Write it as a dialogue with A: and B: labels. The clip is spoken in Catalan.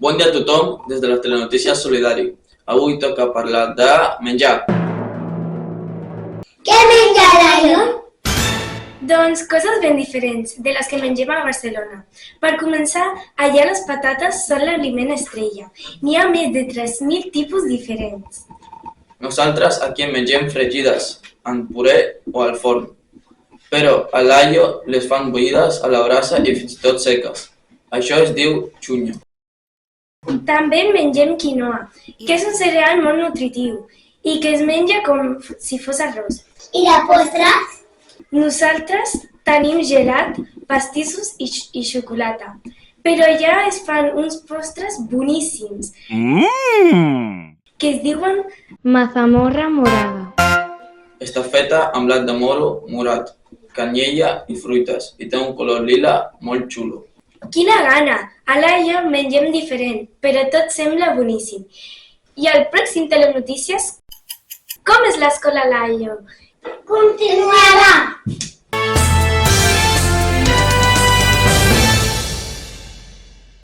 A: Bon dia a tothom des de les Telenotícies Solidari. Avui toca parlar de menjar.
B: Què menja l'Ion?
C: Doncs coses ben diferents de les que mengem a Barcelona. Per començar, allà les patates són l'aliment estrella. N'hi ha més de 3.000 tipus diferents.
A: Nosaltres aquí en mengem fregides, en puré o al forn. Però a l'Aio les fan bullides a la brasa i fins i tot seques. Això es diu xunya.
C: També mengem quinoa, que és un cereal molt nutritiu i que es menja com si fos arròs.
B: I de postres?
C: Nosaltres tenim gelat, pastissos i xocolata, però ja es fan uns postres boníssims que es diuen mazamorra morada.
A: Està feta amb blat de moro morat, canyella i fruites i té un color lila molt xulo.
C: Quina gana! A l'Aia mengem diferent, però tot sembla boníssim. I al pròxim Telenotícies, com és l'escola a l'Aia?
B: Continua